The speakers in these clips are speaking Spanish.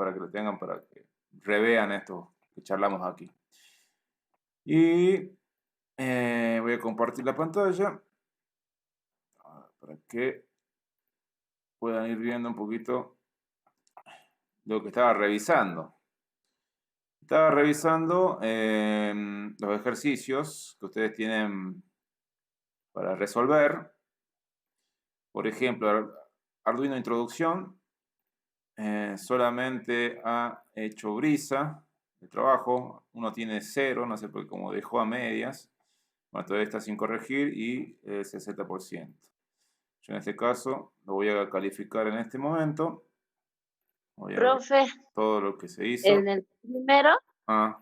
para que lo tengan, para que revean esto que charlamos aquí. Y voy a compartir la pantalla para que puedan ir viendo un poquito lo que estaba revisando. Estaba revisando los ejercicios que ustedes tienen para resolver. Por ejemplo, Arduino Introducción solamente ha hecho Brisa de trabajo. Uno tiene 0, no sé por qué, como dejó a medias. Bueno, todavía está sin corregir y el 60%. Yo en este caso lo voy a calificar en este momento. Voy a ver Profe, todo lo que se hizo. en el primero, Ah,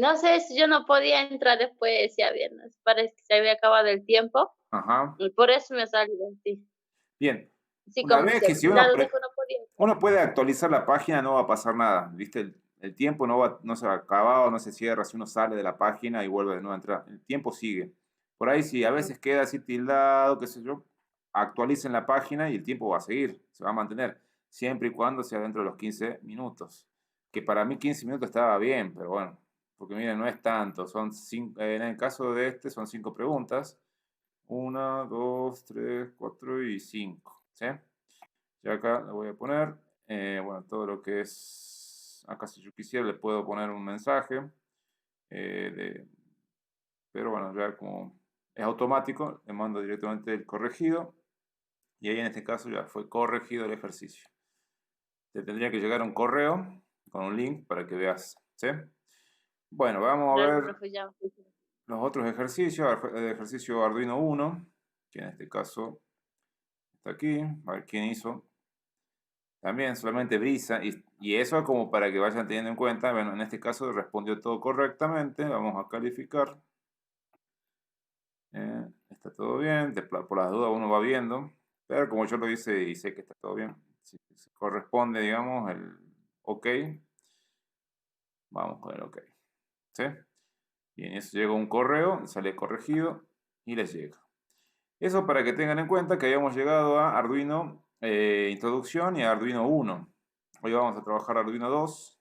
no sé si yo no podía entrar después de ese viernes. Parece que se había acabado el tiempo ajá. y por eso me salió así. Bien. Así Una como vez si que al si uno, final uno no podía entrar. uno puede actualizar la página, no va a pasar nada. ¿Viste? El tiempo no se va a acabar o no se cierra si uno sale de la página y vuelve de nuevo a entrar. El tiempo sigue. Por ahí si a veces queda así tildado, qué sé yo, actualicen la página y el tiempo va a seguir, se va a mantener, siempre y cuando sea dentro de los 15 minutos. Que para mí 15 minutos estaba bien, pero bueno, porque miren, no es tanto. En el caso de este son 5 preguntas. 1, 2, 3, 4 y 5. ¿Sí? Y acá le voy a poner, bueno, todo lo que es, acá si yo quisiera le puedo poner un mensaje, de, pero bueno, ya como es automático, le mando directamente el corregido y ahí en este caso ya fue corregido el ejercicio. Te tendría que llegar un correo con un link para que veas, ¿sí? Bueno, vamos a Dale, ver profe, ya. los otros ejercicios, el ejercicio Arduino 1, que en este caso está aquí, a ver quién hizo. También solamente Brisa, y eso como para que vayan teniendo en cuenta, bueno, en este caso respondió todo correctamente, vamos a calificar. Está todo bien, por las dudas uno va viendo, pero como yo lo hice y sé que está todo bien, si corresponde, digamos, el OK, vamos con el OK, ¿sí? Y en eso llega un correo, sale corregido y les llega. Eso para que tengan en cuenta que habíamos llegado a Arduino Introducción y a Arduino 1. Hoy vamos a trabajar Arduino 2.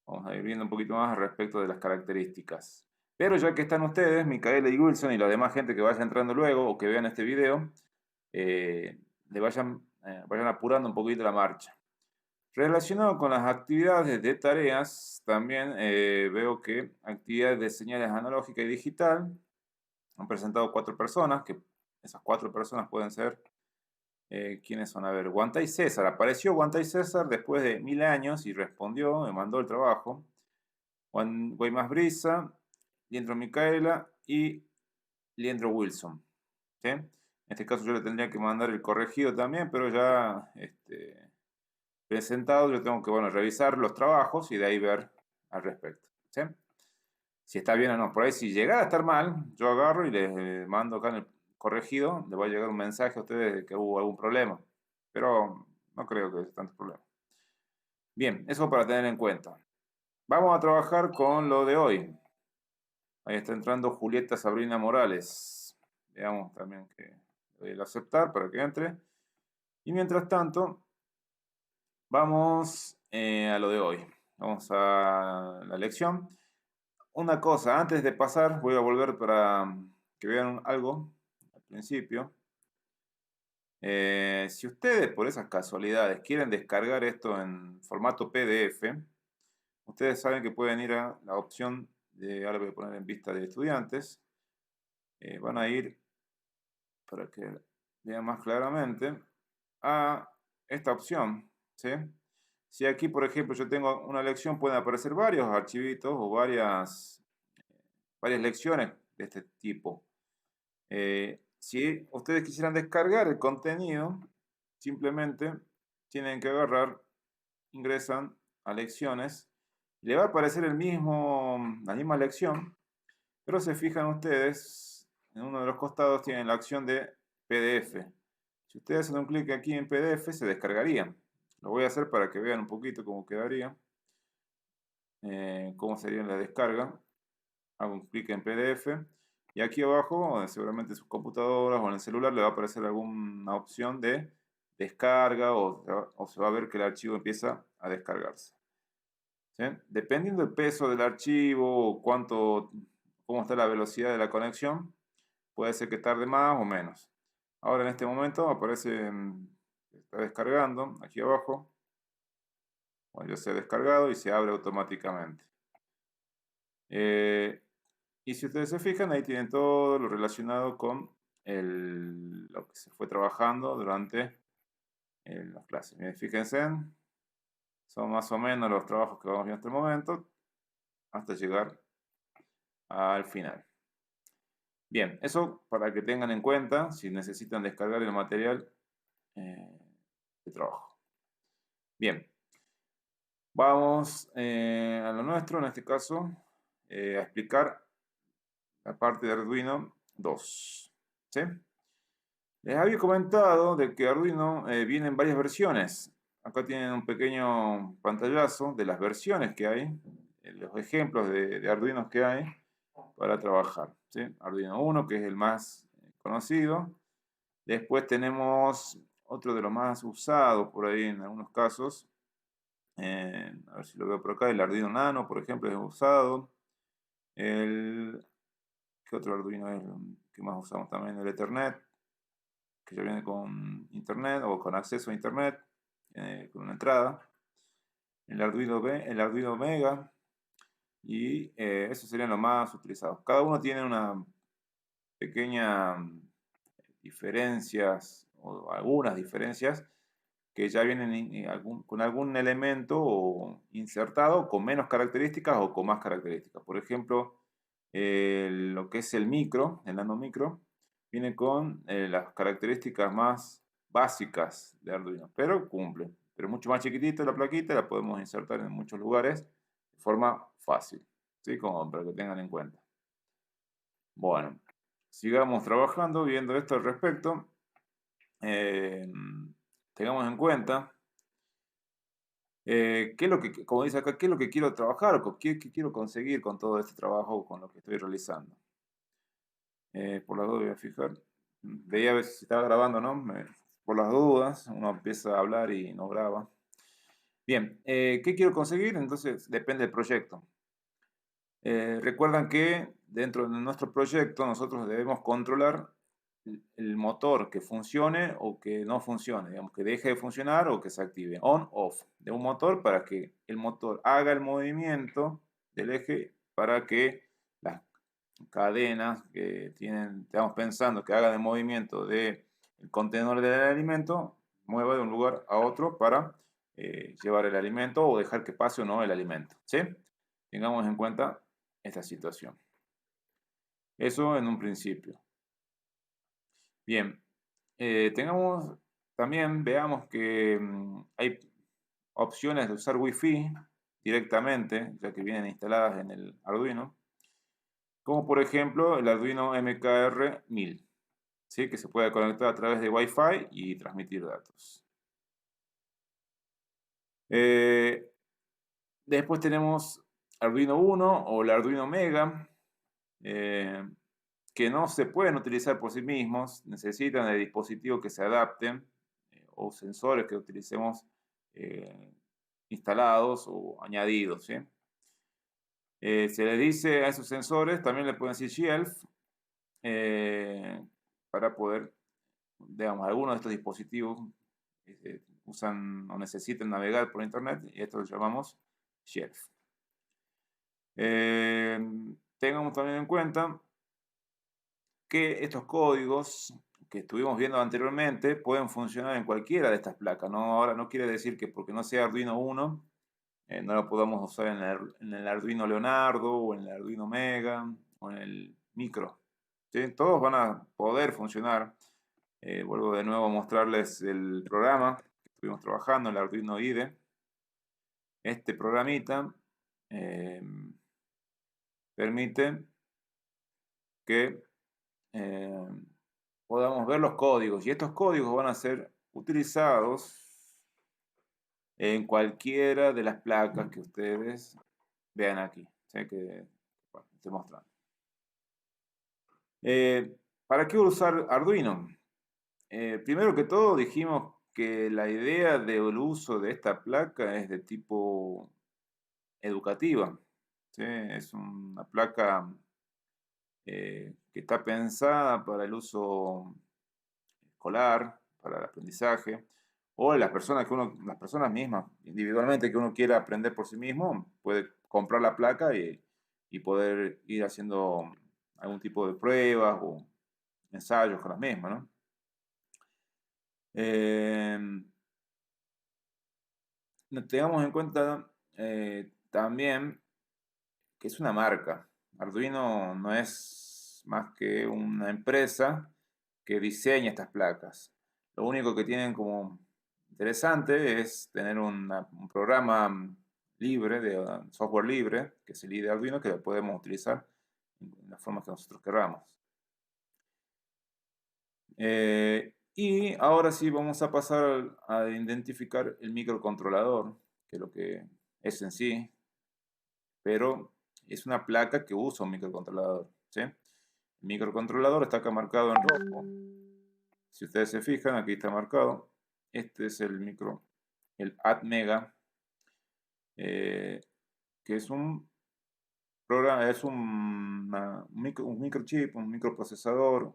Vamos a ir viendo un poquito más respecto de las características. Pero ya que están ustedes, Micaela y Wilson y la demás gente que vaya entrando luego o que vean este video, vayan apurando un poquito la marcha. Relacionado con las actividades de tareas, también veo que actividades de señales analógica y digital han presentado 4 personas, que esas 4 personas pueden ser, ¿quiénes son? A ver, Guantay César. Apareció Guantay César después de 1000 años y respondió, me mandó el trabajo. Guaymas Brisa, Liendro Micaela y Liendro Wilson. ¿Sí? En este caso yo le tendría que mandar el corregido también, pero ya presentado yo tengo que bueno, revisar los trabajos y de ahí ver al respecto. ¿Sí? Si está bien o no. Por ahí si llegara a estar mal, yo agarro y les mando acá en el corregido, le va a llegar un mensaje a ustedes de que hubo algún problema. Pero no creo que sea tanto problema. Bien, eso para tener en cuenta. Vamos a trabajar con lo de hoy. Ahí está entrando Julieta Sabrina Morales. Veamos también que le doy el aceptar para que entre. Y mientras tanto, vamos a lo de hoy. Vamos a la lección. Una cosa, antes de pasar, voy a volver para que vean algo al principio. Si ustedes por esas casualidades quieren descargar esto en formato PDF, ustedes saben que pueden ir a la opción de, ahora voy a poner en vista de estudiantes, van a ir para que vean más claramente, a esta opción, ¿sí? Si aquí, por ejemplo, yo tengo una lección, pueden aparecer varios archivitos o varias lecciones de este tipo. Si ustedes quisieran descargar el contenido, simplemente tienen que agarrar, ingresan a lecciones, le va a aparecer la misma lección, pero se fijan ustedes, en uno de los costados tienen la opción de PDF. Si ustedes hacen un clic aquí en PDF, se descargaría. Lo voy a hacer para que vean un poquito cómo quedaría, cómo sería la descarga. Hago un clic en PDF y aquí abajo, seguramente en sus computadoras o en el celular, le va a aparecer alguna opción de descarga o se va a ver que el archivo empieza a descargarse. ¿Sí? Dependiendo del peso del archivo o cómo está la velocidad de la conexión, puede ser que tarde más o menos. Ahora en este momento aparece, está descargando aquí abajo. Bueno, ya se ha descargado y se abre automáticamente. Y si ustedes se fijan, ahí tienen todo lo relacionado con lo que se fue trabajando durante las clases. Miren, fíjense, son más o menos los trabajos que vamos viendo hasta el momento, hasta llegar al final. Bien, eso para que tengan en cuenta si necesitan descargar el material de trabajo. Bien, vamos a lo nuestro, en este caso, a explicar la parte de Arduino 2. ¿Sí? Les había comentado de que Arduino viene en varias versiones. Acá tienen un pequeño pantallazo de las versiones que hay, los ejemplos de Arduinos que hay para trabajar. ¿Sí? Arduino 1, que es el más conocido. Después tenemos otro de los más usados por ahí en algunos casos. A ver si lo veo por acá. El Arduino Nano, por ejemplo, es usado. ¿Qué otro Arduino es el que más usamos también? El Ethernet, que ya viene con internet o con acceso a internet, con una entrada. El Arduino Mega, y esos serían los más utilizados. Cada uno tiene una pequeña diferencias o algunas diferencias que ya vienen con algún elemento insertado con menos características o con más características. Por ejemplo, lo que es el nanomicro, viene con las características más básicas de Arduino, pero cumple. Pero mucho más chiquitita la plaquita, la podemos insertar en muchos lugares de forma fácil, ¿sí? Como para que tengan en cuenta. Bueno, sigamos trabajando, viendo esto al respecto. Tengamos en cuenta qué es lo que, como dice acá, qué es lo que quiero trabajar o qué quiero conseguir con todo este trabajo, con lo que estoy realizando. Por las dudas voy a fijar. Veía a ver si estaba grabando, ¿no? Por las dudas, uno empieza a hablar y no graba. Bien, ¿qué quiero conseguir? Entonces depende del proyecto. Recuerdan que dentro de nuestro proyecto nosotros debemos controlar el motor que funcione o que no funcione, digamos que deje de funcionar o que se active, on, off, de un motor para que el motor haga el movimiento del eje para que las cadenas que estamos pensando que hagan el movimiento del contenedor del alimento, mueva de un lugar a otro para llevar el alimento o dejar que pase o no el alimento, ¿sí? Tengamos en cuenta esta situación. Eso en un principio. Bien, veamos que hay opciones de usar Wi-Fi directamente, ya que vienen instaladas en el Arduino, como por ejemplo el Arduino MKR1000, ¿sí? Que se puede conectar a través de Wi-Fi y transmitir datos. Después tenemos Arduino 1 o el Arduino Mega, que no se pueden utilizar por sí mismos, necesitan de dispositivos que se adapten o sensores que utilicemos instalados o añadidos, ¿sí? Se le dice a esos sensores, también le pueden decir shelf, para poder, digamos, algunos de estos dispositivos usan o necesitan navegar por internet y esto lo llamamos shelf. Tengamos también en cuenta que estos códigos que estuvimos viendo anteriormente pueden funcionar en cualquiera de estas placas, ¿no? Ahora no quiere decir que porque no sea Arduino 1 no lo podamos usar en el Arduino Leonardo o en el Arduino Mega o en el Micro, ¿sí? Todos van a poder funcionar. Vuelvo de nuevo a mostrarles el programa que estuvimos trabajando, el Arduino IDE. Este programita permite que podamos ver los códigos y estos códigos van a ser utilizados en cualquiera de las placas que ustedes vean aquí, ¿sí? Que bueno, estoy mostrando. ¿Para qué usar Arduino? Primero que todo dijimos que la idea del uso de esta placa es de tipo educativa, ¿sí? Es una placa que está pensada para el uso escolar, para el aprendizaje, o las personas mismas, individualmente, que uno quiera aprender por sí mismo, puede comprar la placa y poder ir haciendo algún tipo de pruebas o ensayos con las mismas, ¿no? Tengamos en cuenta también que es una marca. Arduino no es más que una empresa que diseña estas placas. Lo único que tienen como interesante es tener un programa libre, de software libre, que es el IDE Arduino, que lo podemos utilizar en la forma que nosotros queramos. Y ahora sí vamos a pasar a identificar el microcontrolador, que es lo que es en sí, pero es una placa que usa un microcontrolador, ¿sí? El microcontrolador está acá marcado en rojo. Si ustedes se fijan, aquí está marcado. Este es el ATmega, que es un programa, es un microchip, un microprocesador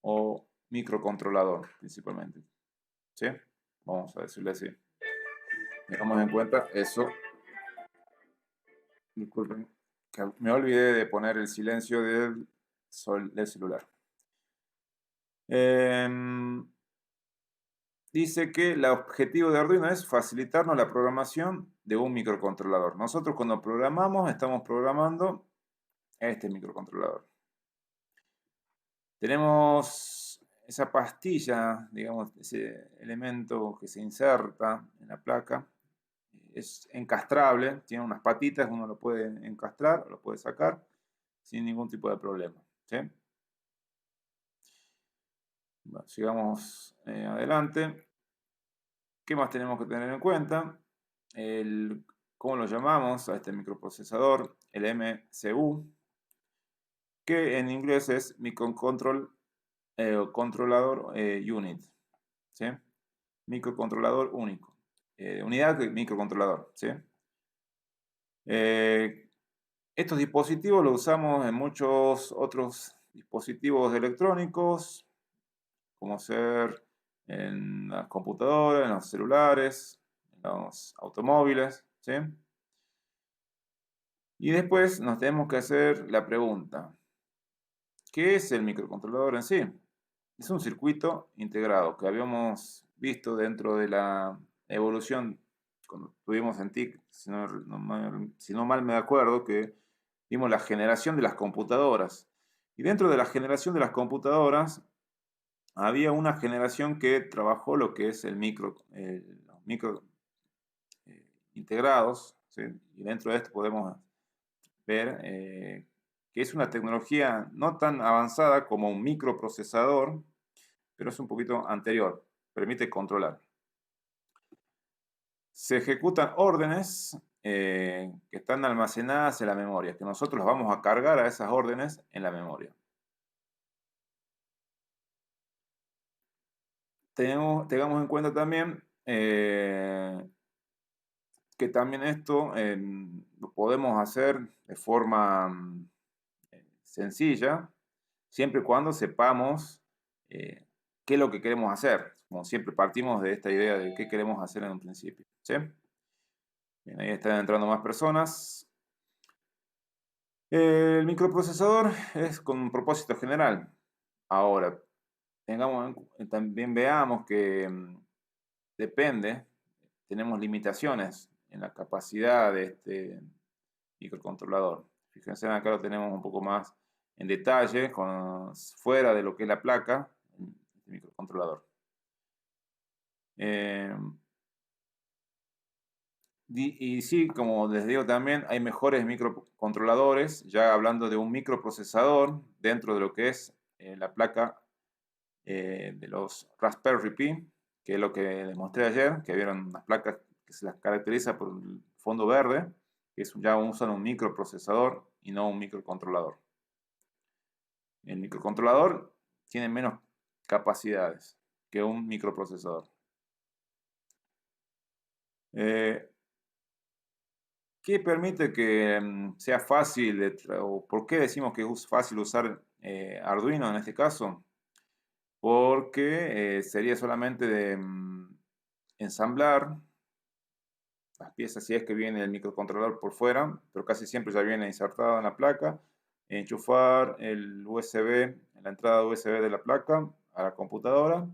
o microcontrolador principalmente, ¿sí? Vamos a decirle así. Tengamos en cuenta eso. Disculpen, que me olvidé de poner el silencio del celular. Dice que el objetivo de Arduino es facilitarnos la programación de un microcontrolador. Nosotros cuando programamos, estamos programando este microcontrolador. Tenemos esa pastilla, digamos, ese elemento que se inserta en la placa. Es encastrable, tiene unas patitas, uno lo puede encastrar, lo puede sacar sin ningún tipo de problema, ¿sí? Bueno, sigamos adelante. ¿Qué más tenemos que tener en cuenta? ¿Cómo lo llamamos a este microprocesador? El MCU, que en inglés es Microcontroller Unit, ¿sí? Microcontrolador único. Unidad de microcontrolador, ¿sí? Estos dispositivos los usamos en muchos otros dispositivos electrónicos, como ser en las computadoras, en los celulares, en los automóviles, ¿sí? Y después nos tenemos que hacer la pregunta, ¿qué es el microcontrolador en sí? Es un circuito integrado que habíamos visto dentro de la evolución cuando estuvimos en TIC, si no mal me acuerdo, que vimos la generación de las computadoras. Y dentro de la generación de las computadoras había una generación que trabajó lo que es los micro integrados, ¿sí? Y dentro de esto podemos ver que es una tecnología no tan avanzada como un microprocesador, pero es un poquito anterior, permite controlar. Se ejecutan órdenes que están almacenadas en la memoria, que nosotros las vamos a cargar a esas órdenes en la memoria. Tengamos en cuenta también que también esto lo podemos hacer de forma sencilla, siempre y cuando sepamos qué es lo que queremos hacer. Como siempre partimos de esta idea de qué queremos hacer en un principio, ¿sí? Bien, ahí están entrando más personas. El microprocesador es con un propósito general. Ahora, también veamos que depende, tenemos limitaciones en la capacidad de este microcontrolador. Fíjense, acá lo tenemos un poco más en detalle, fuera de lo que es la placa, este microcontrolador. Y sí, como les digo también, hay mejores microcontroladores, ya hablando de un microprocesador dentro de lo que es la placa de los Raspberry Pi, que es lo que les mostré ayer, que vieron unas placas que se las caracteriza por el fondo verde, que ya usan un microprocesador y no un microcontrolador. El microcontrolador tiene menos capacidades que un microprocesador. Eh, ¿Qué permite que sea fácil, o por qué decimos que es fácil usar Arduino en este caso? Porque sería solamente de ensamblar las piezas, si es que viene el microcontrolador por fuera, pero casi siempre ya viene insertado en la placa, enchufar el USB, la entrada USB de la placa a la computadora,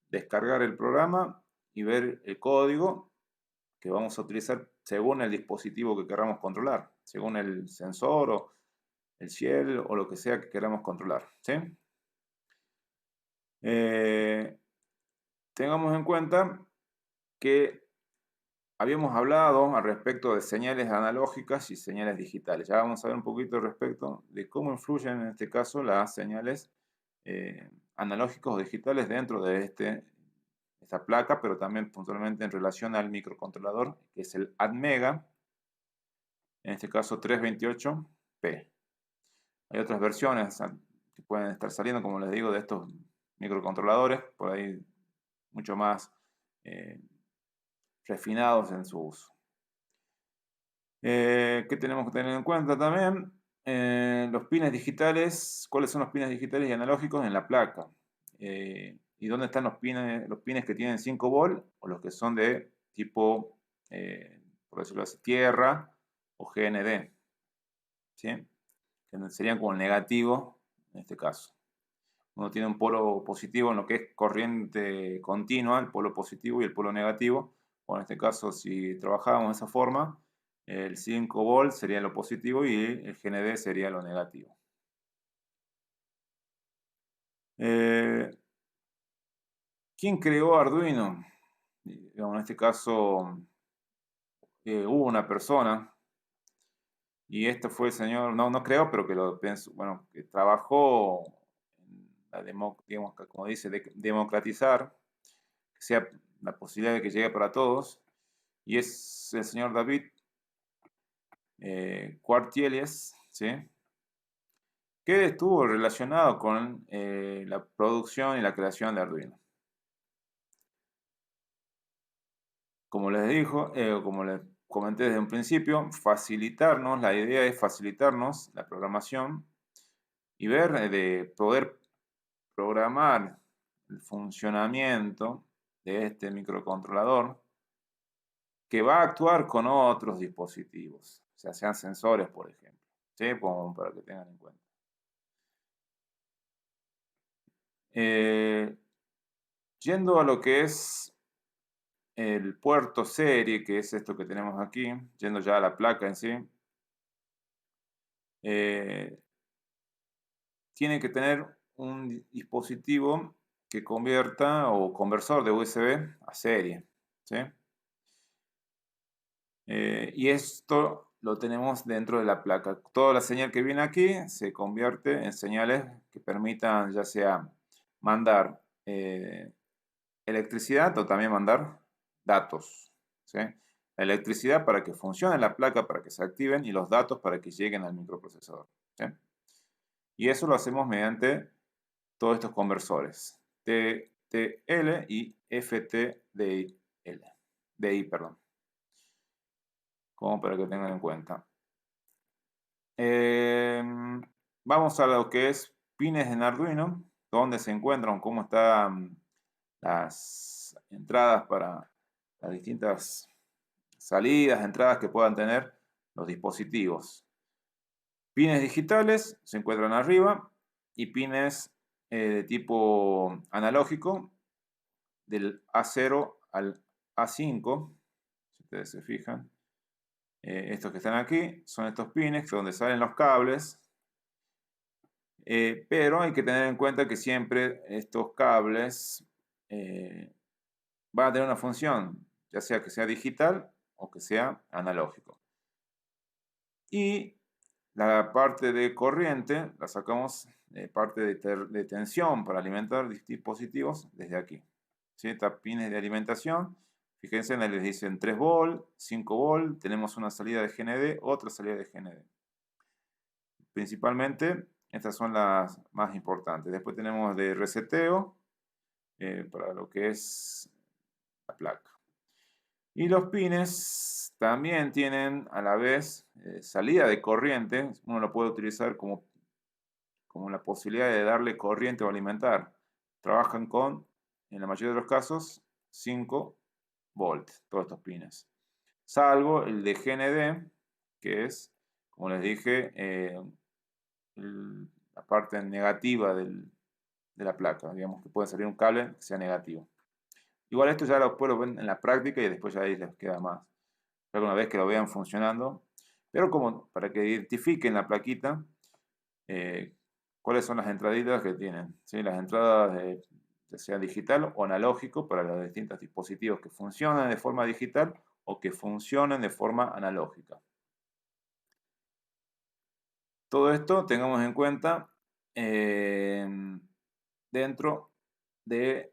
descargar el programa y ver el código que vamos a utilizar según el dispositivo que queramos controlar, según el sensor o el shell o lo que sea que queramos controlar, ¿sí? Tengamos en cuenta que habíamos hablado al respecto de señales analógicas y señales digitales. Ya vamos a ver un poquito al respecto de cómo influyen en este caso las señales analógicas o digitales dentro de esta placa, pero también puntualmente en relación al microcontrolador, que es el ATmega, en este caso 328P. Hay otras versiones que pueden estar saliendo, como les digo, de estos microcontroladores, por ahí mucho más refinados en su uso. ¿Qué tenemos que tener en cuenta también? Los pines digitales, ¿cuáles son los pines digitales y analógicos en la placa? ¿Y dónde están los pines que tienen 5 volt o los que son de tipo, por decirlo así, tierra o GND? ¿Sí? Que serían como el negativo en este caso. Uno tiene un polo positivo en lo que es corriente continua, el polo positivo y el polo negativo. O en este caso, si trabajábamos de esa forma, el 5 volt sería lo positivo y el GND sería lo negativo. ¿Quién creó Arduino? En este caso, hubo una persona, y este fue el señor, no creo, pero que lo pensó, bueno, que trabajó en la digamos, como dice, democratizar, que sea la posibilidad de que llegue para todos, y es el señor David Cuartieles, ¿sí? Que estuvo relacionado con la producción y la creación de Arduino. Como les dijo, como les comenté desde un principio, facilitarnos, la idea es facilitarnos la programación y ver de poder programar el funcionamiento de este microcontrolador que va a actuar con otros dispositivos, o sea, sean sensores, por ejemplo, ¿sí? Como para que tengan en cuenta. Yendo a lo que es el puerto serie, que es esto que tenemos aquí, yendo ya a la placa en sí, tiene que tener un dispositivo que convierta o conversor de USB a serie, ¿sí? Y esto lo tenemos dentro de la placa. Toda la señal que viene aquí se convierte en señales que permitan ya sea mandar electricidad o también mandar datos, ¿sí? La electricidad para que funcione la placa, para que se activen, y los datos para que lleguen al microprocesador, ¿sí? Y eso lo hacemos mediante todos estos conversores, TTL y FTDI, perdón, como para que tengan en cuenta. Vamos a lo que es pines en Arduino, dónde se encuentran, cómo están las entradas para las distintas salidas, entradas que puedan tener los dispositivos. Pines digitales se encuentran arriba y pines de tipo analógico del A0 al A5, si ustedes se fijan. Estos que están aquí son estos pines donde salen los cables, pero hay que tener en cuenta que siempre estos cables van a tener una función, ya sea que sea digital o que sea analógico. Y la parte de corriente la sacamos de parte de tensión para alimentar dispositivos desde aquí. ¿Sí? Estas pines de alimentación, fíjense, les dicen 3 volt, 5 volt, tenemos una salida de GND, otra salida de GND. Principalmente, estas son las más importantes. Después tenemos de reseteo para lo que es la placa. Y los pines también tienen a la vez salida de corriente. Uno lo puede utilizar como la posibilidad de darle corriente o alimentar. Trabajan con, en la mayoría de los casos, 5 volts, todos estos pines. Salvo el de GND, que es, como les dije, la parte negativa de la placa. Digamos que puede salir un cable que sea negativo. Igual esto ya después lo ven en la práctica y después ya ahí les queda más. Ya una vez que lo vean funcionando. Pero como para que identifiquen la plaquita, cuáles son las entraditas que tienen. ¿Sí? Las entradas ya sea digital o analógico para los distintos dispositivos que funcionan de forma digital o que funcionan de forma analógica. Todo esto tengamos en cuenta dentro del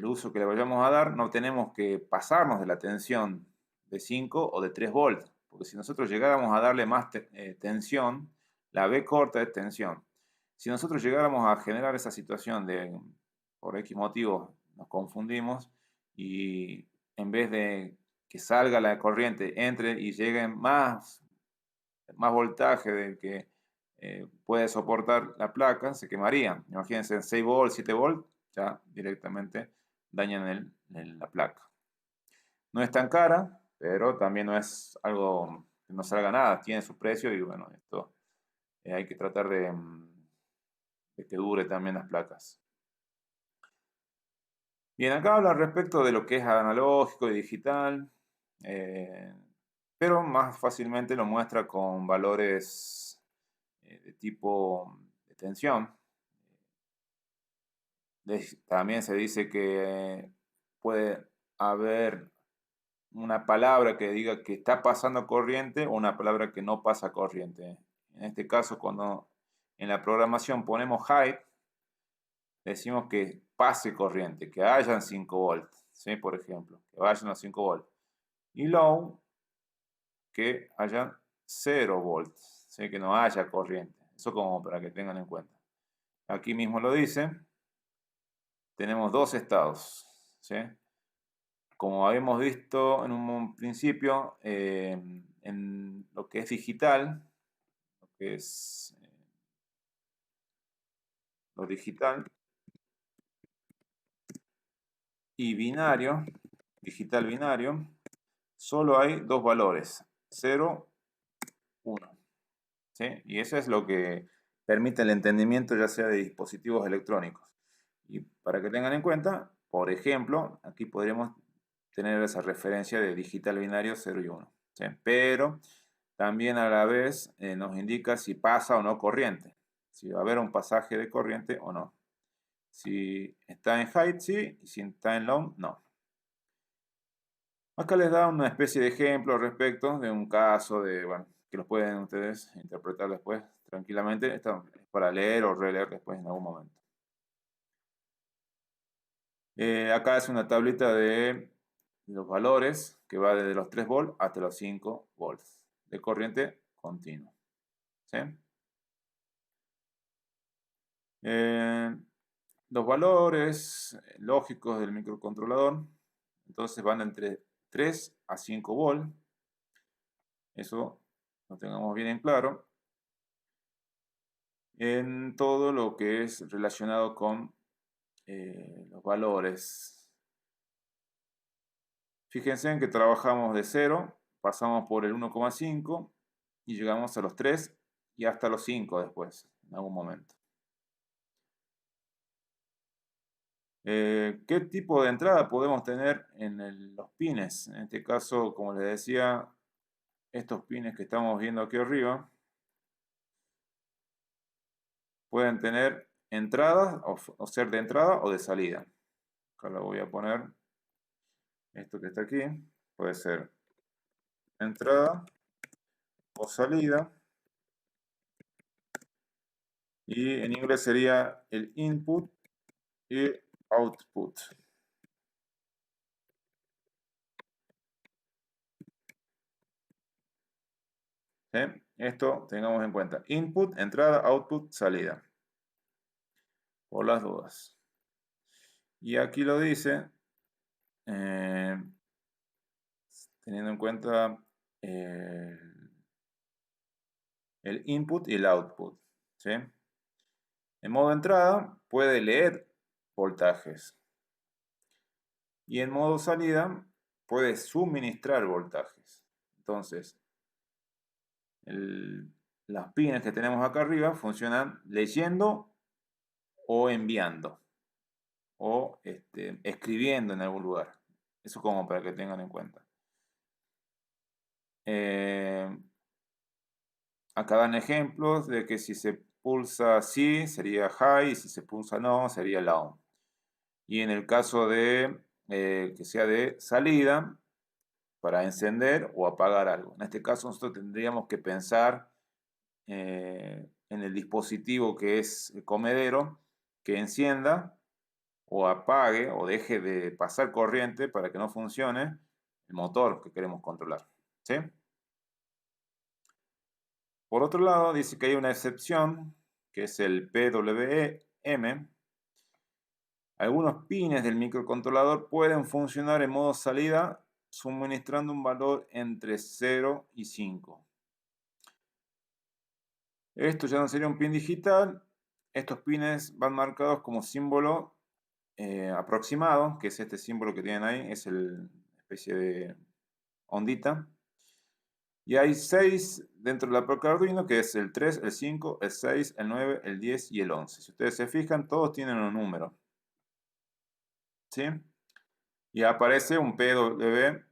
uso que le vayamos a dar. No tenemos que pasarnos de la tensión de 5 o de 3 volts, porque si nosotros llegáramos a darle más tensión, la B corta es tensión. Si nosotros llegáramos a generar esa situación de, por X motivo, nos confundimos y en vez de que salga la corriente, entre y llegue más voltaje del que puede soportar la placa, se quemaría. Imagínense, en 6 volts, 7 volts, ya directamente dañan la placa. No es tan cara, pero también no es algo que no salga nada, tiene su precio y bueno, esto hay que tratar de que dure también las placas. Bien, acá habla respecto de lo que es analógico y digital, pero más fácilmente lo muestra con valores de tipo de tensión. También se dice que puede haber una palabra que diga que está pasando corriente o una palabra que no pasa corriente. En este caso, cuando en la programación ponemos high, decimos que pase corriente, que hayan 5 volts, ¿sí? Por ejemplo, que vayan a 5 volts. Y low, que hayan 0 volts, ¿sí? Que no haya corriente. Eso como para que tengan en cuenta. Aquí mismo lo dice. Tenemos dos estados, ¿sí? Como habíamos visto en un principio, en lo que es digital, lo que es lo digital y binario, digital binario, solo hay dos valores, 0, 1. ¿Sí? Y eso es lo que permite el entendimiento ya sea de dispositivos electrónicos. Y para que tengan en cuenta, por ejemplo, aquí podríamos tener esa referencia de digital binario 0 y 1. ¿Sí? Pero también a la vez nos indica si pasa o no corriente. Si va a haber un pasaje de corriente o no. Si está en high, sí, y si está en low, no. Acá les da una especie de ejemplo respecto de un caso de, bueno, que los pueden ustedes interpretar después tranquilamente. Esto es para leer o releer después en algún momento. Acá es una tablita de los valores que va desde los 3 volts hasta los 5 volts de corriente continua. ¿Sí? Los valores lógicos del microcontrolador entonces van entre 3 a 5 volts. Eso lo tengamos bien en claro. En todo lo que es relacionado con los valores. Fíjense en que trabajamos de 0, pasamos por el 1,5 y llegamos a los 3 y hasta los 5 después, en algún momento. ¿Qué tipo de entrada podemos tener en los pines? En este caso, como les decía, estos pines que estamos viendo aquí arriba pueden tener entradas o ser de entrada o de salida. Acá lo voy a poner. Esto que está aquí puede ser entrada o salida. Y en inglés sería el input y output. ¿Sí? Esto tengamos en cuenta. Input, entrada, output, salida. Por las dudas. Y aquí lo dice. teniendo en cuenta el input y el output, ¿sí? En modo entrada puede leer voltajes y en modo salida puede suministrar voltajes. Entonces, las pines que tenemos acá arriba funcionan leyendo o enviando o escribiendo en algún lugar. Eso como para que tengan en cuenta. Acá dan ejemplos de que si se pulsa sí sería high y si se pulsa no sería low. Y en el caso de que sea de salida, para encender o apagar algo. En este caso nosotros tendríamos que pensar en el dispositivo que es el comedero, que encienda o apague o deje de pasar corriente para que no funcione el motor que queremos controlar. ¿Sí? Por otro lado, dice que hay una excepción, que es el PWM. Algunos pines del microcontrolador pueden funcionar en modo salida suministrando un valor entre 0 y 5. Esto ya no sería un pin digital. Estos pines van marcados como símbolo aproximado, que es este símbolo que tienen ahí, es una especie de ondita. Y hay 6 dentro de la placa Arduino, que es el 3, el 5, el 6, el 9, el 10 y el 11. Si ustedes se fijan, todos tienen un número. ¿Sí? Y aparece un PW.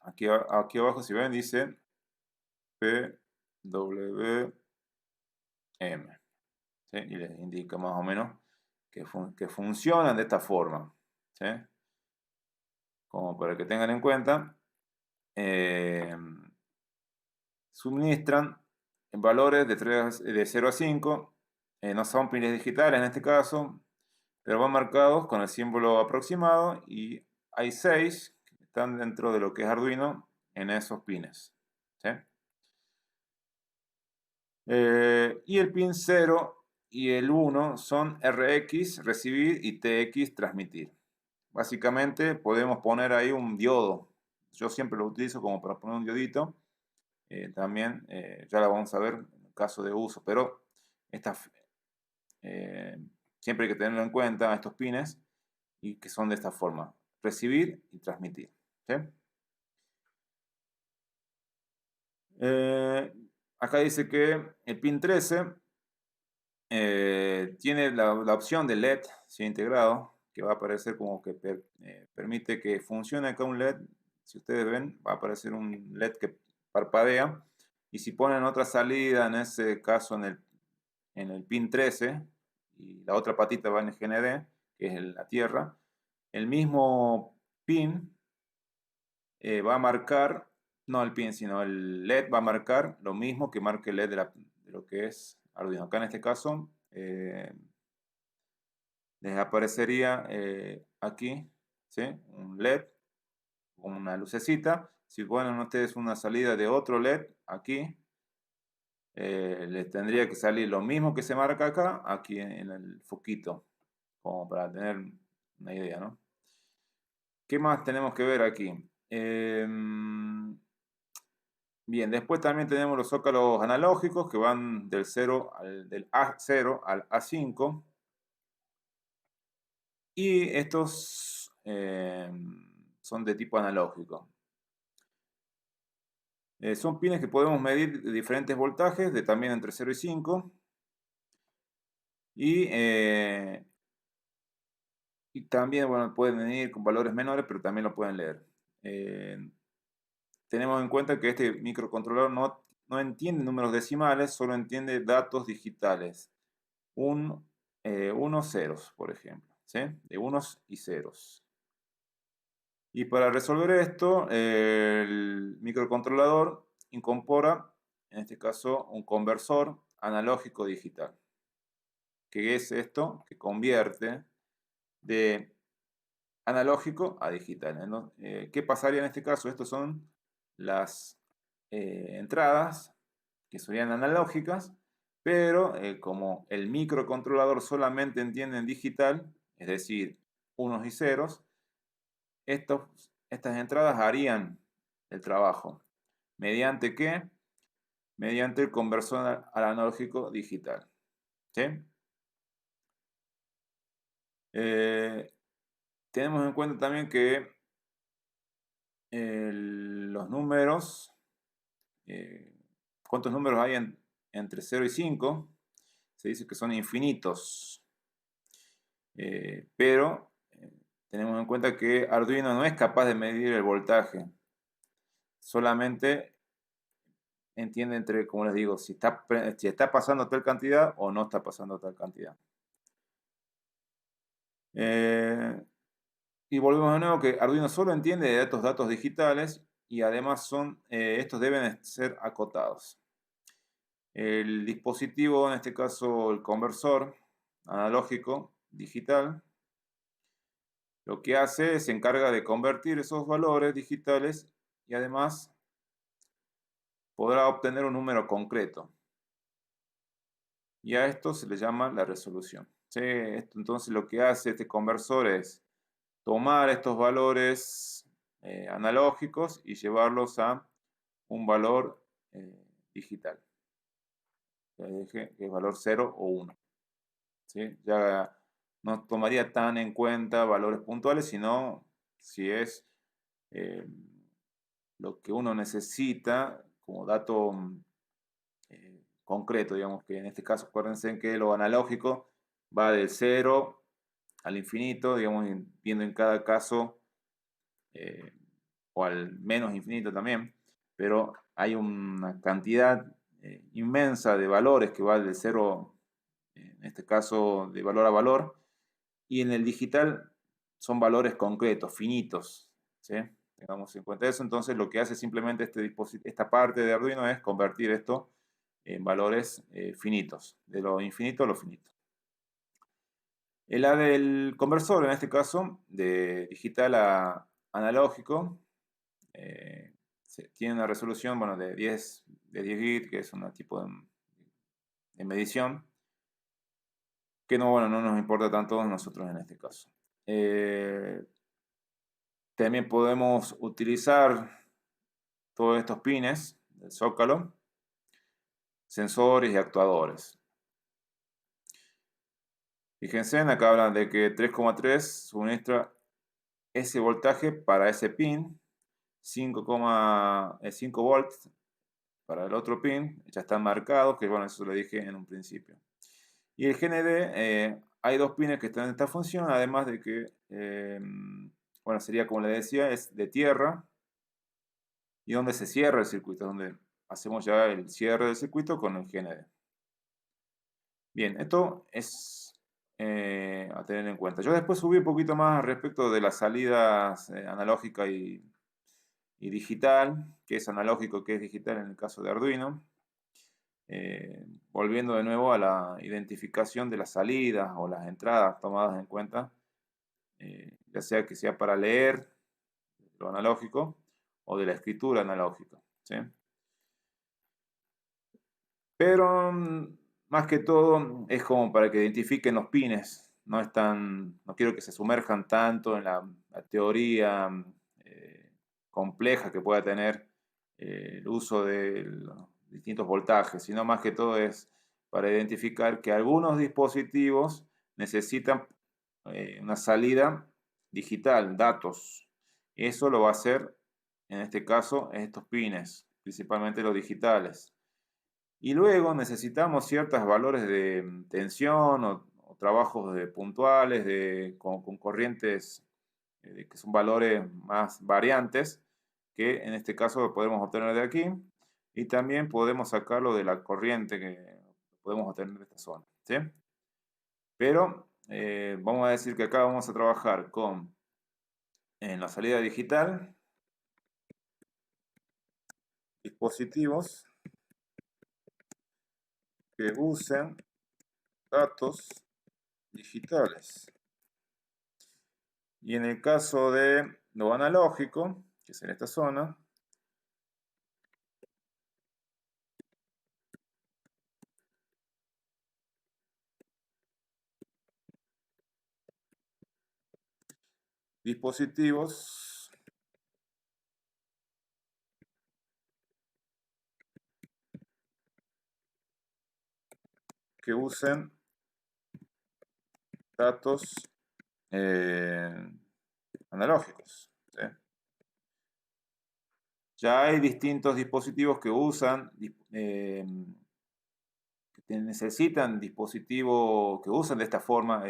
Aquí abajo, si ven, dice PWM. ¿Sí? Y les indica más o menos que funcionan de esta forma. ¿Sí? Como para que tengan en cuenta, suministran valores de 0 a 5. No son pines digitales en este caso, pero van marcados con el símbolo aproximado y hay 6 que están dentro de lo que es Arduino en esos pines. ¿Sí? Y el pin 0 y el 1 son RX, recibir, y TX, transmitir. Básicamente podemos poner ahí un diodo. Yo siempre lo utilizo como para poner un diodito. También ya la vamos a ver en caso de uso, pero siempre hay que tenerlo en cuenta estos pines y que son de esta forma: recibir y transmitir. ¿Sí? Acá dice que el pin 13 tiene la opción de LED, ¿sí? Integrado, que va a aparecer como que permite que funcione acá un LED. Si ustedes ven, va a aparecer un LED que parpadea. Y si ponen otra salida, en ese caso en el pin 13, y la otra patita va en el GND, que es la tierra, el mismo pin va a marcar, no el pin, sino el LED va a marcar lo mismo que marque el LED de lo que es Arduino. Acá en este caso les aparecería aquí, ¿sí? Un LED con una lucecita. Si ponen ustedes una salida de otro LED aquí, les tendría que salir lo mismo que se marca acá, aquí en el foquito, como para tener una idea, ¿no? ¿Qué más tenemos que ver aquí? Bien, después también tenemos los zócalos analógicos que van del A0 al A5. Y estos son de tipo analógico. Son pines que podemos medir de diferentes voltajes, de también entre 0 y 5. Y también, bueno, pueden venir con valores menores, pero también lo pueden leer. Tenemos en cuenta que este microcontrolador no entiende números decimales, solo entiende datos digitales. Unos ceros, por ejemplo, ¿sí? De unos y ceros. Y para resolver esto, el microcontrolador incorpora, en este caso, un conversor analógico digital. ¿Qué es esto? Que convierte de analógico a digital, ¿no? ¿Qué pasaría en este caso? Estas son las entradas que serían analógicas, pero como el microcontrolador solamente entiende en digital, es decir, unos y ceros, estas entradas harían el trabajo. ¿Mediante qué? Mediante el conversor analógico digital. ¿Sí? Tenemos en cuenta también que los números, ¿cuántos números hay entre 0 y 5? Se dice que son infinitos. Pero tenemos en cuenta que Arduino no es capaz de medir el voltaje. Solamente entiende entre, como les digo, si está pasando tal cantidad o no está pasando tal cantidad. Y volvemos de nuevo que Arduino solo entiende de estos datos digitales y además estos deben ser acotados. El dispositivo, en este caso el conversor analógico digital, lo que hace es se encarga de convertir esos valores digitales y además podrá obtener un número concreto. Y a esto se le llama la resolución. ¿Sí? Entonces lo que hace este conversor es tomar estos valores analógicos y llevarlos a un valor digital, que es valor 0 o 1. ¿Sí? Ya no tomaría tan en cuenta valores puntuales, sino si es eh, lo que uno necesita como dato concreto, digamos que en este caso acuérdense que lo analógico va del 0 al infinito, digamos, viendo en cada caso, eh, o al menos infinito también, pero hay una cantidad inmensa de valores que va del 0, en este caso de valor a valor, y en el digital son valores concretos, finitos, ¿sí? Tengamos en cuenta eso. Entonces lo que hace simplemente esta parte de Arduino es convertir esto en valores finitos, de lo infinito a lo finito. La del conversor, en este caso, de digital a analógico, tiene una resolución, bueno, de 10 bits, que es un tipo de medición, que no, bueno, no nos importa tanto a nosotros en este caso. También podemos utilizar todos estos pines del zócalo, sensores y actuadores. Fíjense, acá hablan de que 3,3 suministra ese voltaje para ese pin, 5,5 volts para el otro pin, ya están marcados, que bueno, eso lo dije en un principio. Y el GND, hay dos pines que están en esta función, además de que, bueno, sería como le decía, es de tierra, y donde se cierra el circuito, donde hacemos ya el cierre del circuito con el GND. Bien, esto es a tener en cuenta. Yo después subí un poquito más respecto de las salidas analógica y digital, que es analógico, que es digital en el caso de Arduino. Volviendo de nuevo a la identificación de las salidas o las entradas tomadas en cuenta, ya sea que sea para leer lo analógico o de la escritura analógica, ¿sí? Pero más que todo es como para que identifiquen los pines. No quiero que se sumerjan tanto en la teoría compleja que pueda tener el uso de los distintos voltajes, sino más que todo es para identificar que algunos dispositivos necesitan una salida digital, datos. Eso lo va a hacer, en este caso, estos pines, principalmente los digitales. Y luego necesitamos ciertos valores de tensión o trabajos puntuales con corrientes que son valores más variantes, que en este caso lo podemos obtener de aquí. Y también podemos sacarlo de la corriente que podemos obtener de esta zona, ¿sí? Pero vamos a decir que acá vamos a trabajar en la salida digital, dispositivos que usen datos digitales. Y en el caso de lo analógico, que es en esta zona, dispositivos que usen datos analógicos. ¿Sí? Ya hay distintos dispositivos que usan, que necesitan dispositivos que usan de esta forma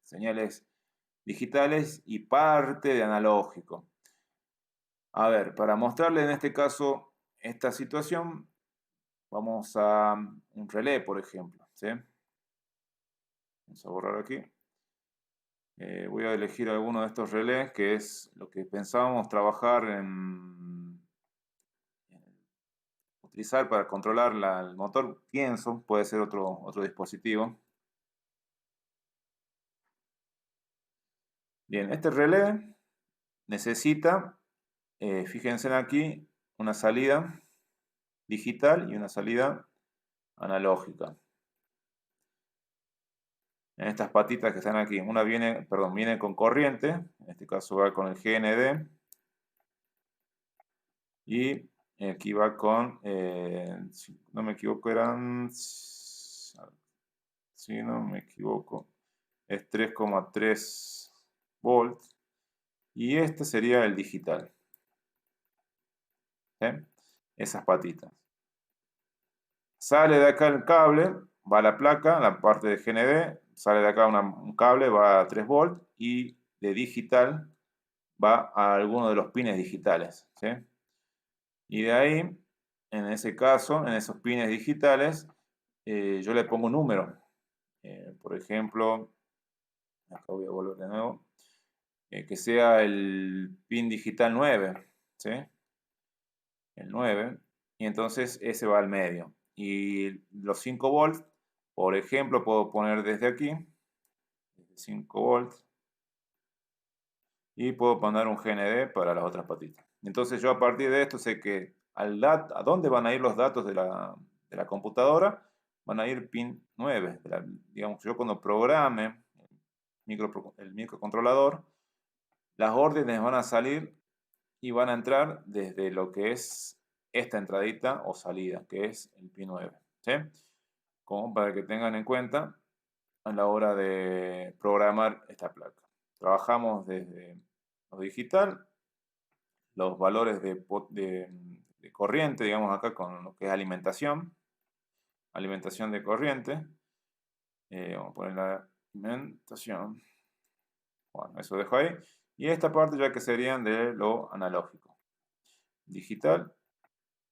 señales digitales y parte de analógico. A ver, para mostrarle en este caso esta situación, vamos a un relé, por ejemplo. ¿Sí? Vamos a borrar aquí. Voy a elegir alguno de estos relés, que es lo que pensábamos trabajar utilizar para controlar el motor. Pienso, puede ser otro dispositivo. Bien, este relé necesita, fíjense aquí, una salida digital y una salida analógica. En estas patitas que están aquí, una viene con corriente, en este caso va con el GND, y aquí va con, si no me equivoco, si no me equivoco, es 3,3 volts, y este sería el digital. ¿Sí? Esas patitas. Sale de acá el cable, va a la placa, la parte de GND, sale de acá un cable, va a 3 volts, y de digital va a alguno de los pines digitales. ¿Sí? Y de ahí, en ese caso, en esos pines digitales, yo le pongo un número. Por ejemplo, acá voy a volver de nuevo, que sea el pin digital 9, ¿sí? El 9, y entonces ese va al medio. Y los 5 volts, por ejemplo, puedo poner desde aquí, 5 volts, y puedo poner un GND para las otras patitas. Entonces yo a partir de esto sé que a dónde van a ir los datos de la computadora, van a ir pin 9. Digamos, yo cuando programe el microcontrolador, las órdenes van a salir y van a entrar desde lo que es esta entradita o salida, que es el pin 9. ¿Sí? Como para que tengan en cuenta a la hora de programar esta placa. Trabajamos desde lo digital, los valores de corriente, digamos acá con lo que es alimentación de corriente. Vamos a poner la alimentación. Bueno, eso dejo ahí. Y esta parte ya que serían de lo analógico, digital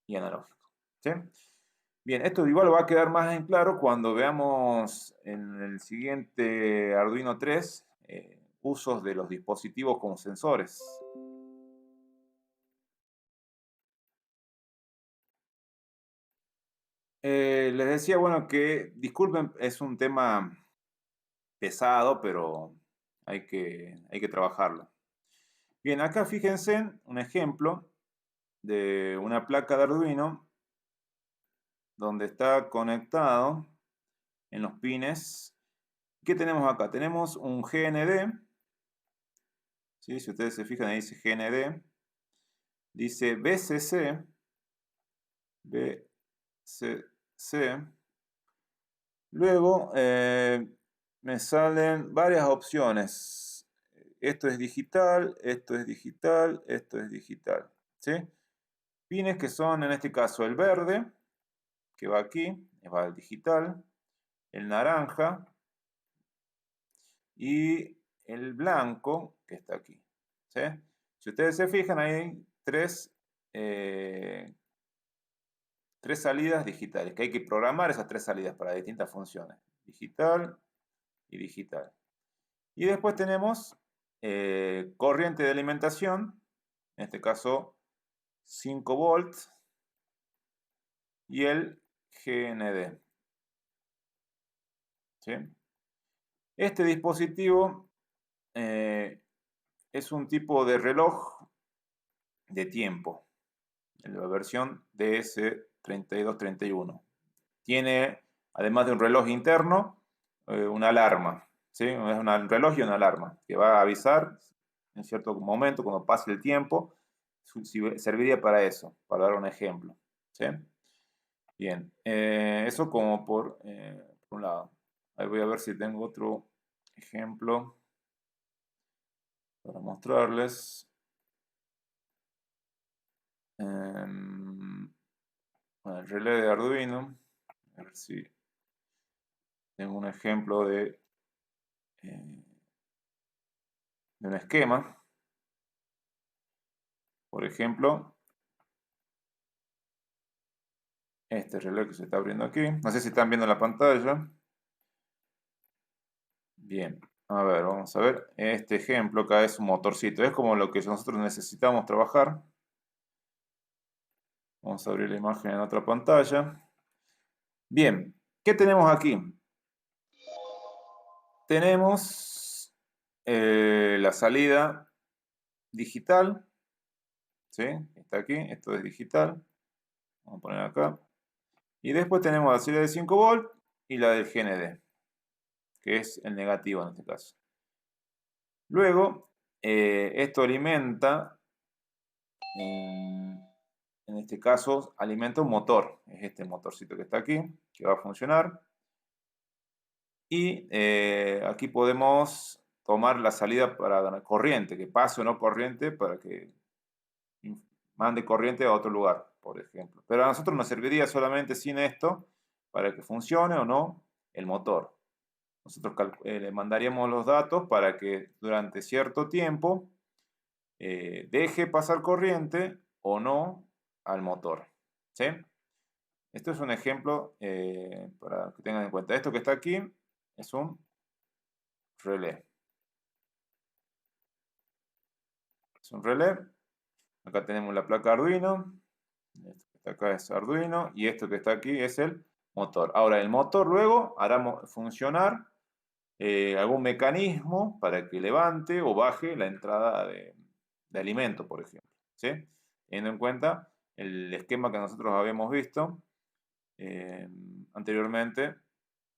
y analógico. ¿Sí? Bien, esto igual va a quedar más en claro cuando veamos en el siguiente Arduino 3 usos de los dispositivos como sensores. Les decía, bueno, que disculpen, es un tema pesado, pero hay que trabajarlo. Bien, acá fíjense un ejemplo de una placa de Arduino donde está conectado en los pines. ¿Qué tenemos acá? Tenemos un GND. ¿Sí? Si ustedes se fijan, ahí dice GND. Dice BCC. BCC. Luego me salen varias opciones. Esto es digital, esto es digital, esto es digital. ¿Sí? Pines que son en este caso el verde, que va aquí, va al digital, el naranja y el blanco, que está aquí. ¿Sí? Si ustedes se fijan, hay tres salidas digitales, que hay que programar esas tres salidas para distintas funciones. Digital y digital. Y después tenemos corriente de alimentación, en este caso 5 volts, y el GND. ¿Sí? Este dispositivo es un tipo de reloj de tiempo, en la versión DS3231. Tiene, además de un reloj interno, una alarma. ¿Sí? Es un reloj y una alarma que va a avisar en cierto momento, cuando pase el tiempo. Serviría para eso, para dar un ejemplo. ¿Sí? Bien, eso como por un lado. Ahí voy a ver si tengo otro ejemplo para mostrarles. Bueno, el relé de Arduino. A ver si tengo un ejemplo de un esquema. Por ejemplo, este relé que se está abriendo aquí. No sé si están viendo la pantalla. Bien, a ver, vamos a ver. Este ejemplo acá es un motorcito. Es como lo que nosotros necesitamos trabajar. Vamos a abrir la imagen en otra pantalla. Bien, ¿qué tenemos aquí? Tenemos la salida digital. ¿Sí? Está aquí, esto es digital. Vamos a poner acá. Y después tenemos la salida de 5 volt y la del GND, que es el negativo en este caso. Luego, esto alimenta, en este caso, alimenta un motor. Es este motorcito que está aquí, que va a funcionar. Y aquí podemos tomar la salida para corriente, que pase o no corriente para que mande corriente a otro lugar, por ejemplo. Pero a nosotros nos serviría solamente sin esto para que funcione o no el motor. Nosotros le mandaríamos los datos para que durante cierto tiempo deje pasar corriente o no al motor. ¿Sí? Esto es un ejemplo para que tengan en cuenta. Esto que está aquí es un relé. Es un relé. Acá tenemos la placa Arduino. Esto que está acá es Arduino. Y esto que está aquí es el motor. Ahora, el motor luego hará funcionar algún mecanismo para que levante o baje la entrada de alimento, por ejemplo. ¿Sí? Teniendo en cuenta el esquema que nosotros habíamos visto anteriormente,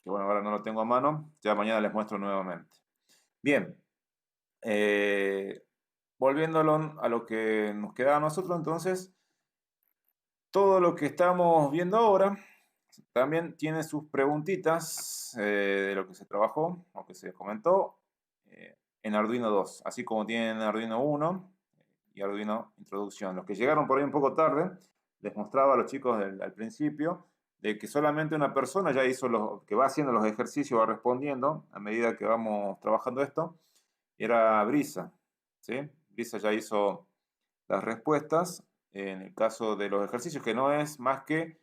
que bueno, ahora no lo tengo a mano, ya mañana les muestro nuevamente. Bien, volviéndolo a lo que nos queda a nosotros, entonces, todo lo que estamos viendo ahora también tiene sus preguntitas de lo que se trabajó o que se comentó en Arduino 2, así como tienen Arduino 1 y Arduino Introducción. Los que llegaron por ahí un poco tarde, les mostraba a los chicos al principio de que solamente una persona ya hizo que va haciendo los ejercicios, va respondiendo a medida que vamos trabajando esto, era Brisa, ¿sí? Brisa ya hizo las respuestas en el caso de los ejercicios, que no es más que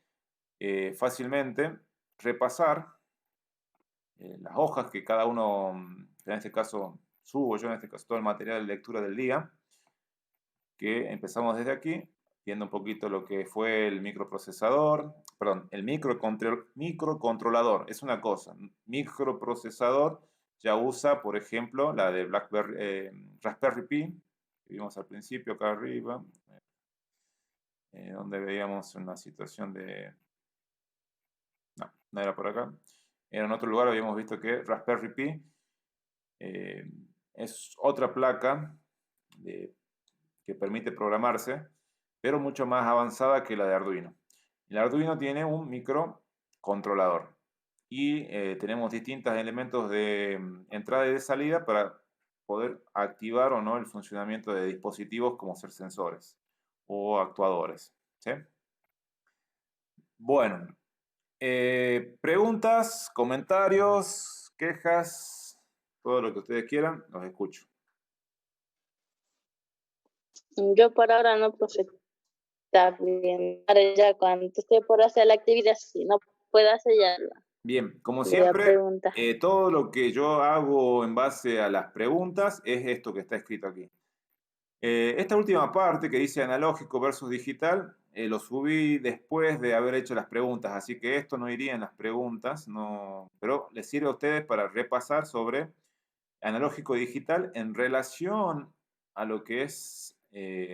fácilmente repasar las hojas que cada uno, en este caso subo yo, en este caso todo el material de lectura del día, que empezamos desde aquí, viendo un poquito lo que fue el microprocesador, perdón, el microcontrolador, es una cosa, microprocesador ya usa, por ejemplo, la de Raspberry Pi, que vimos al principio acá arriba, donde veíamos una situación de... No, no era por acá. Era en otro lugar, habíamos visto que Raspberry Pi es otra placa que permite programarse, pero mucho más avanzada que la de Arduino. El Arduino tiene un microcontrolador y tenemos distintos elementos de entrada y de salida para poder activar o no el funcionamiento de dispositivos como ser sensores o actuadores. ¿Sí? Bueno, preguntas, comentarios, quejas, todo lo que ustedes quieran, los escucho. Yo por ahora no, profe, está bien. Ahora ya cuando esté por hacer la actividad, si no puedo hacer ya Bien, como le voy a siempre, preguntar. todo lo que yo hago en base a las preguntas es esto que está escrito aquí. Esta última parte que dice analógico versus digital, lo subí después de haber hecho las preguntas, así que esto no iría en las preguntas, no, pero les sirve a ustedes para repasar sobre analógico y digital en relación a lo que es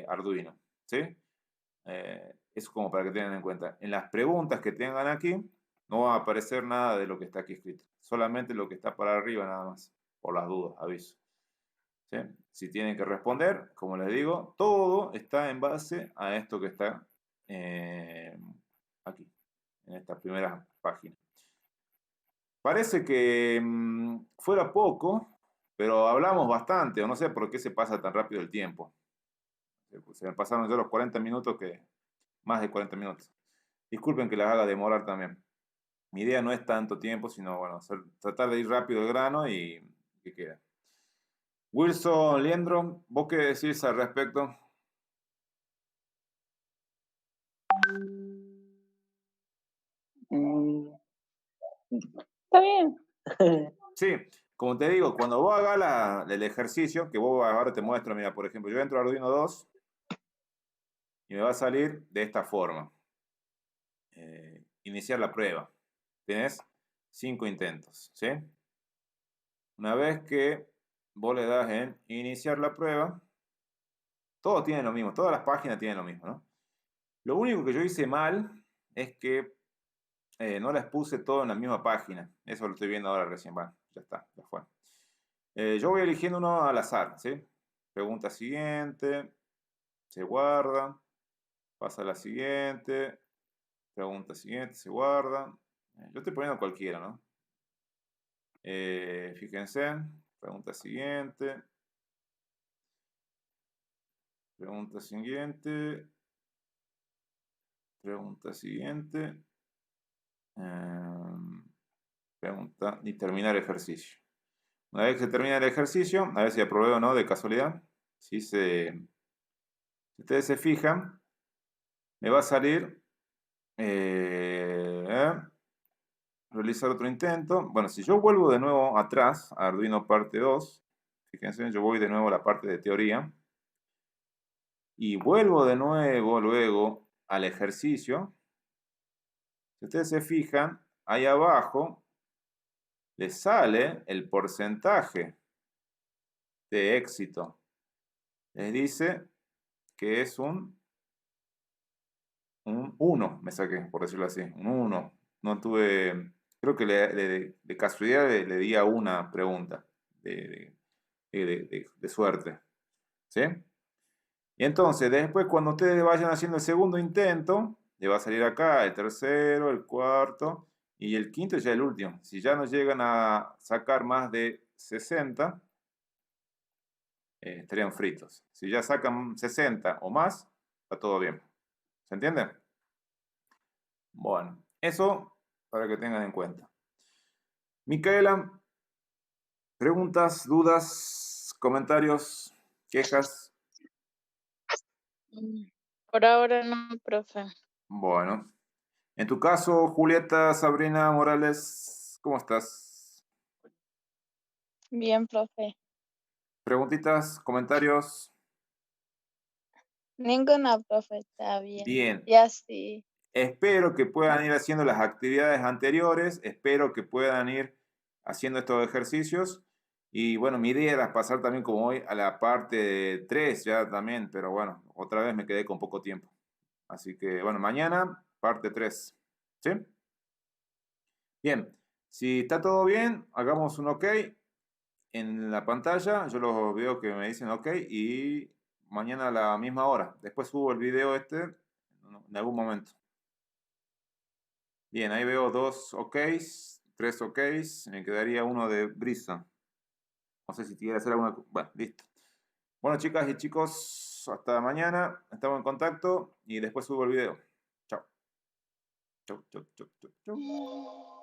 Arduino, ¿sí? Es como para que tengan en cuenta. En las preguntas que tengan aquí, no va a aparecer nada de lo que está aquí escrito, solamente lo que está para arriba nada más, por las dudas, aviso. ¿Sí? Si tienen que responder, como les digo, todo está en base a esto que está aquí. en esta primera página. Parece que fuera poco, pero hablamos bastante, o no sé por qué se pasa tan rápido el tiempo. Se me pasaron ya los 40 minutos, más de 40 minutos. Disculpen que las haga demorar también. Mi idea no es tanto tiempo, sino bueno, tratar de ir rápido al grano y que quede. Wilson, Leandro, ¿vos qué decís al respecto? Está bien. Sí, como te digo, cuando vos hagas el ejercicio, que vos ahora te muestro, mira, por ejemplo, yo entro a Arduino 2 y me va a salir de esta forma. Iniciar la prueba. Tienes 5 intentos, ¿sí? Una vez que vos le das en iniciar la prueba, todo tiene lo mismo, todas las páginas tienen lo mismo, ¿no? Lo único que yo hice mal es que no las puse todo en la misma página. Eso lo estoy viendo ahora recién. Bueno, ya está, ya fue. Yo voy eligiendo uno al azar, ¿sí? Pregunta siguiente, se guarda, pasa a la siguiente, pregunta siguiente, se guarda. Yo estoy poniendo cualquiera, ¿no? Fíjense, pregunta siguiente, pregunta siguiente, pregunta siguiente, pregunta y terminar ejercicio. Una vez que se termina el ejercicio, a ver si aprobé o no de casualidad. Si ustedes se fijan, me va a salir realizar otro intento. Bueno, si yo vuelvo de nuevo atrás a Arduino parte 2, fíjense, yo voy de nuevo a la parte de teoría y vuelvo de nuevo luego al ejercicio. Si ustedes se fijan, ahí abajo les sale el porcentaje de éxito. Les dice que es un 1, me saqué, por decirlo así, un 1. No tuve, creo que de casualidad le di a una pregunta de suerte. ¿Sí? Y entonces, después cuando ustedes vayan haciendo el segundo intento, le va a salir acá el tercero, el cuarto y el quinto ya el último. Si ya no llegan a sacar más de 60, estarían fritos. Si ya sacan 60 o más, está todo bien. ¿Se entiende? Bueno, eso para que tengan en cuenta. Micaela, preguntas, dudas, comentarios, quejas. Por ahora no, profe. Bueno, en tu caso, Julieta, Sabrina Morales, ¿cómo estás? Bien, profe. Preguntitas, comentarios. Ninguna, profe, está bien. Bien. Ya sí. Espero que puedan ir haciendo las actividades anteriores, espero que puedan ir haciendo estos ejercicios. Y bueno, mi idea era pasar también como hoy a la parte 3 ya también, pero bueno, otra vez me quedé con poco tiempo. Así que bueno, mañana parte 3. ¿Sí? Bien, si está todo bien, hagamos un OK en la pantalla. Yo los veo que me dicen OK y mañana a la misma hora. Después subo el video en algún momento. Bien, ahí veo 2 OKs, 3 OKs. Me quedaría uno de Brisa. No sé si quiere hacer alguna... Bueno, listo. Bueno, chicas y chicos, hasta mañana. Estamos en contacto y después subo el video. Chao. Chau, chau, chau, chau, chau.